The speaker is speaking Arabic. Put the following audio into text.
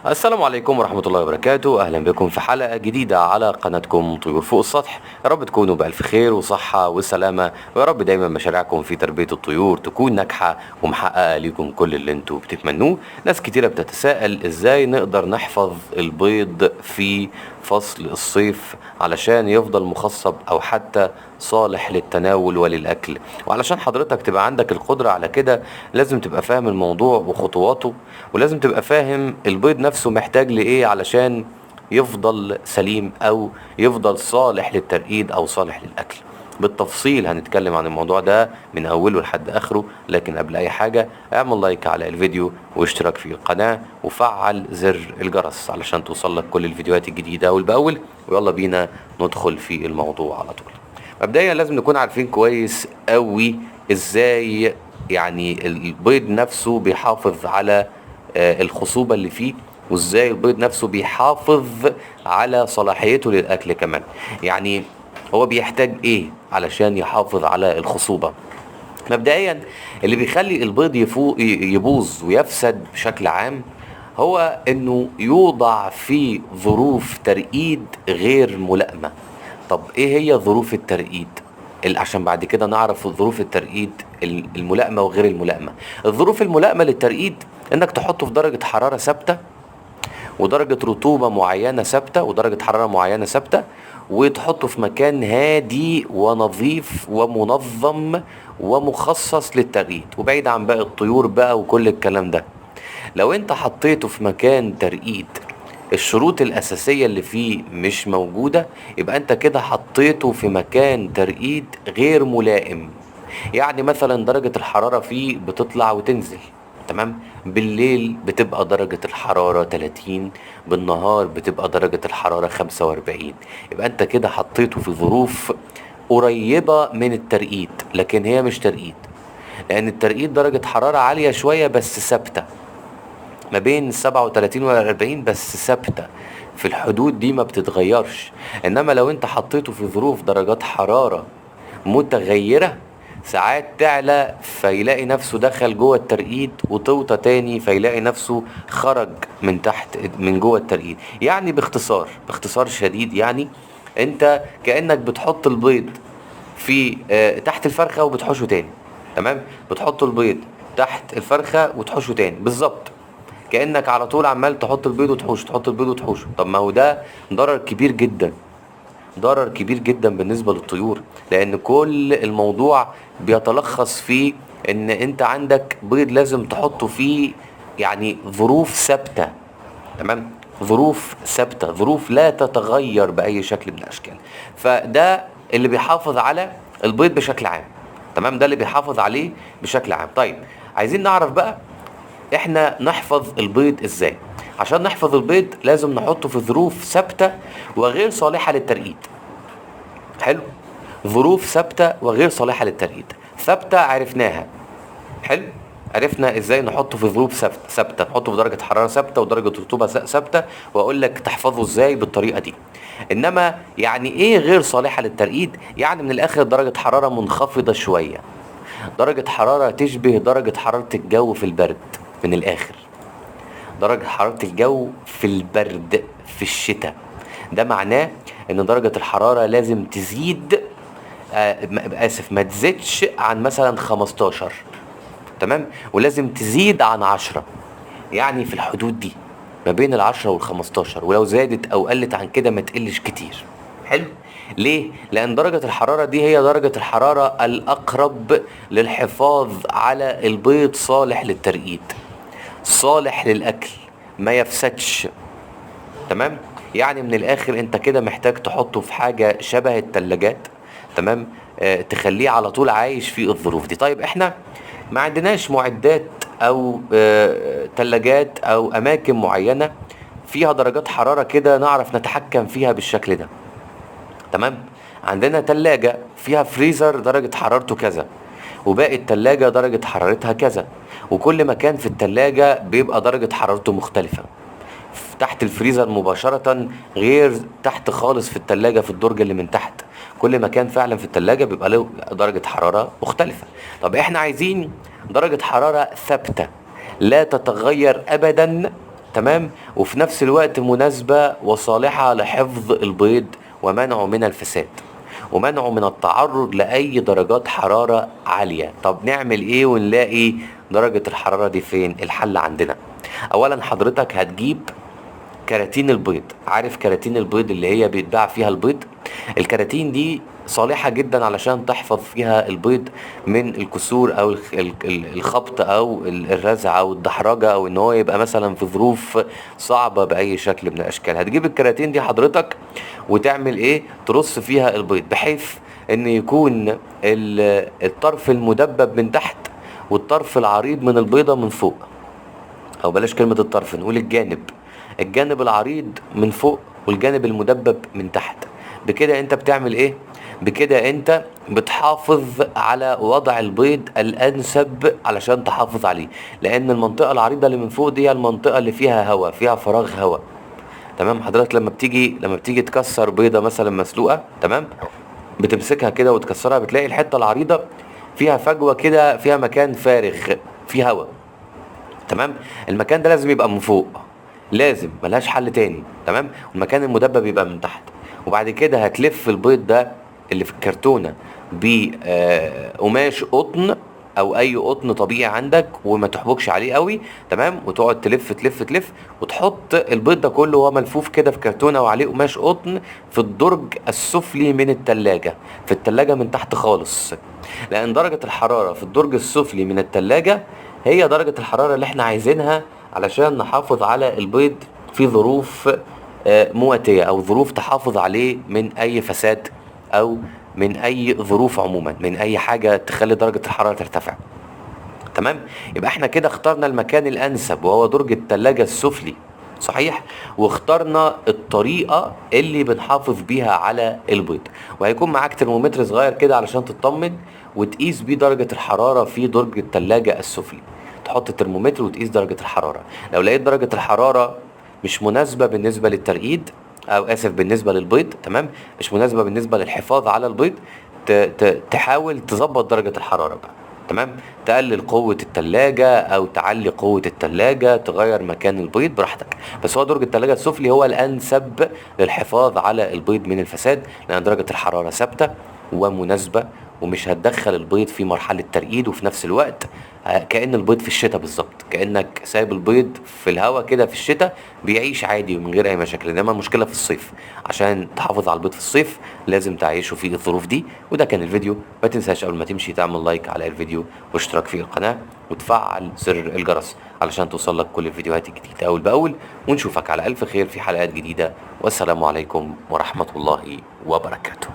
السلام عليكم ورحمة الله وبركاته. أهلا بكم في حلقة جديدة على قناتكم طيور فوق السطح. يا رب تكونوا بألف خير وصحة وسلامة، ويا رب دايما مشاريعكم في تربية الطيور تكون ناجحة ومحققة ليكم كل اللي انتوا بتتمنوه. ناس كتيرة بتتساءل ازاي نقدر نحفظ البيض في فصل الصيف علشان يفضل مخصب او حتى صالح للتناول وللأكل. وعلشان حضرتك تبقى عندك القدرة على كده لازم تبقى فاهم الموضوع وخطواته، ولازم تبقى فاهم البيض نفسه محتاج لإيه علشان يفضل سليم أو يفضل صالح للترقيد أو صالح للأكل. بالتفصيل هنتكلم عن الموضوع ده من أوله لحد آخره، لكن قبل أي حاجة اعمل لايك على الفيديو واشترك في القناة وفعل زر الجرس علشان توصلك كل الفيديوهات الجديدة أول بأول. ويلا بينا ندخل في الموضوع على طول. مبدئيا لازم نكون عارفين كويس قوي ازاي يعني البيض نفسه بيحافظ على الخصوبة اللي فيه، وازاي البيض نفسه بيحافظ على صلاحيته للأكل كمان. يعني هو بيحتاج ايه علشان يحافظ على الخصوبة؟ مبدئيا اللي بيخلي البيض يبوظ ويفسد بشكل عام هو انه يوضع في ظروف ترقيد غير ملائمة. طب ايه هي ظروف الترقيد؟ عشان بعد كده نعرف ظروف الترقيد الملائمة وغير الملائمة. الظروف الملائمة للترقيد انك تحطه في درجة حرارة ثابتة، ودرجة رطوبة معينة ثابتة، ودرجة حرارة معينة ثابتة، وتحطه في مكان هادي ونظيف ومنظم ومخصص للترقيد وبعيد عن باقي الطيور بقى وكل الكلام ده. لو انت حطيته في مكان ترقيد الشروط الأساسية اللي فيه مش موجودة، يبقى انت كده حطيته في مكان ترقيد غير ملائم. يعني مثلا درجة الحرارة فيه بتطلع وتنزل، تمام؟ بالليل بتبقى درجة الحرارة 30، بالنهار بتبقى درجة الحرارة 45. يبقى انت كده حطيته في ظروف قريبة من الترقيد، لكن هي مش ترقيد، لأن الترقيد درجة حرارة عالية شوية بس ثابتة ما بين 37 و 40، بس ثابتة في الحدود دي ما بتتغيرش. انما لو انت حطيته في ظروف درجات حرارة متغيرة، ساعات تعلى فيلاقي نفسه دخل جوه الترقيد، وتوطى تاني فيلاقي نفسه خرج من تحت من جوه الترقيد. يعني باختصار شديد، يعني انت كأنك بتحط البيض في تحت الفرخة وبتحوشه تاني، تمام؟ بتحط البيض تحت الفرخة وتحوشه تاني بالظبط، كأنك على طول عمال تحط البيض وتحوشه، تحط البيض وتحوشه. طب ما هو ده ضرر كبير جدا، ضرر كبير جدا بالنسبة للطيور، لأن كل الموضوع بيتلخص في إن أنت عندك بيض لازم تحطه فيه يعني ظروف ثابتة، تمام؟ ظروف ثابتة، ظروف لا تتغير بأي شكل من الأشكال. فده اللي بيحافظ على البيض بشكل عام، تمام؟ ده اللي بيحافظ عليه بشكل عام. طيب عايزين نعرف بقى احنا نحفظ البيض ازاي. عشان نحفظ البيض لازم نحطه في ظروف ثابتة وغير صالحة للترقيد. حلو، ظروف ثابتة وغير صالحة للترقيد. ثابتة عرفناها، حلو، عرفنا ازاي نحطه في ظروف ثابته، نحطه في درجه حراره ثابته ودرجه رطوبه ثابته، واقول لك تحفظه ازاي بالطريقه دي. انما يعني ايه غير صالحه للترقيد؟ يعني من الاخر درجه حراره منخفضه شويه، درجه حراره تشبه درجه حراره الجو في البرد. من الاخر درجه حراره الجو في البرد في الشتاء، ده معناه ان درجه الحراره لازم تزيد ما تزيدش عن مثلا 15، تمام؟ ولازم تزيد عن 10، يعني في الحدود دي ما بين ال10 وال15، ولو زادت او قلت عن كده ما تقلش كتير. حلو. ليه؟ لان درجة الحرارة دي هي درجة الحرارة الاقرب للحفاظ على البيض صالح للترقيد، صالح للاكل، ما يفسدش، تمام؟ يعني من الاخر انت كده محتاج تحطه في حاجة شبه التلاجات، تمام؟ تخليه على طول عايش في الظروف دي. طيب احنا ما عندناش معدات او تلاجات او اماكن معينة فيها درجات حرارة كده نعرف نتحكم فيها بالشكل ده، تمام؟ عندنا تلاجة فيها فريزر درجة حرارته كذا، وباقي التلاجة درجة حرارتها كذا، وكل مكان في التلاجة بيبقى درجة حرارته مختلفة. تحت الفريزر مباشرة غير تحت خالص في التلاجة في الدرج اللي من تحت. كل مكان فعلا في التلاجة بيبقى له درجة حرارة مختلفة. طب احنا عايزين درجة حرارة ثابتة لا تتغير ابدا تمام، وفي نفس الوقت مناسبة وصالحة لحفظ البيض ومنعه من الفساد ومنعه من التعرض لأي درجات حرارة عالية. طب نعمل ايه ونلاقي درجة الحرارة دي فين؟ الحل عندنا. اولا حضرتك هتجيب كراتين البيض. عارف كراتين البيض اللي هي بيتباع فيها البيض؟ الكراتين دي صالحة جدا علشان تحفظ فيها البيض من الكسور او الخبط او الرزع او الدحرجة او ان هو يبقى مثلا في ظروف صعبة باي شكل من الاشكال. هتجيب الكراتين دي حضرتك وتعمل ايه؟ ترص فيها البيض بحيث ان يكون الطرف المدبب من تحت والطرف العريض من البيضة من فوق، او بلاش كلمة الطرف، نقول الجانب العريض من فوق والجانب المدبب من تحت. بكده انت بتعمل ايه؟ بكده انت بتحافظ على وضع البيض الانسب علشان تحافظ عليه، لان المنطقة العريضة اللي من فوق دي المنطقة اللي فيها هواء، فيها فراغ هواء. تمام حضرتك؟ لما بتيجي تكسر بيضة مثلا مسلوقة، تمام، بتمسكها كده وتكسرها، بتلاقي الحتة العريضة فيها فجوة كده، فيها مكان فارغ فيه هواء. تمام، المكان ده لازم يبقى من فوق، لازم، ملهاش حل تاني. تمام، والمكان المدبب يبقى من تحت. وبعد كده هتلف البيض ده اللي في الكرتونة بقماش قطن او اي قطن طبيعي عندك، وما تحبكش عليه قوي. تمام، وتقعد تلف تلف تلف وتحط البيض ده كله وهو ملفوف كده في كرتونة وعليه قماش قطن في الدرج السفلي من التلاجة، في التلاجة من تحت خالص، لان درجة الحرارة في الدرج السفلي من التلاجة هي درجة الحرارة اللي احنا عايزينها علشان نحافظ على البيض في ظروف مواتية او ظروف تحافظ عليه من اي فساد او من اي ظروف عموما، من اي حاجة تخلي درجة الحرارة ترتفع. تمام، يبقى احنا كده اخترنا المكان الانسب وهو درج التلاجة السفلي، صحيح، واخترنا الطريقة اللي بنحافظ بيها على البيض. وهيكون معاك ترمومتر صغير كده علشان تطمن وتقيس بيه درجة الحرارة في درج التلاجة السفلي. تحط الترمومتر وتقيس درجة الحرارة. لو لقيت درجة الحرارة مش مناسبة بالنسبة للترقيد، او اسف بالنسبة للبيض، تمام، مش مناسبة بالنسبة للحفاظ على البيض، تحاول تظبط درجة الحرارة بقى. تمام، تقلل قوة التلاجة او تعلي قوة التلاجة، تغير مكان البيض براحتك، بس هو درج التلاجة السفلي هو الانسب للحفاظ على البيض من الفساد، لان درجة الحرارة ثابتة ومناسبة ومش هتدخل البيض في مرحلة ترقيد. وفي نفس الوقت كأن البيض في الشتاء بالظبط، كأنك سايب البيض في الهواء كده في الشتاء بيعيش عادي ومن غير اي مشاكل. انما المشكلة في الصيف، عشان تحافظ على البيض في الصيف لازم تعيشه في الظروف دي. وده كان الفيديو. ما تنساش قبل ما تمشي تعمل لايك على الفيديو واشتراك في القناة وتفعل زر الجرس علشان توصل لك كل الفيديوهات الجديدة اول باول. ونشوفك على الف خير في حلقات جديدة، والسلام عليكم ورحمة الله وبركاته.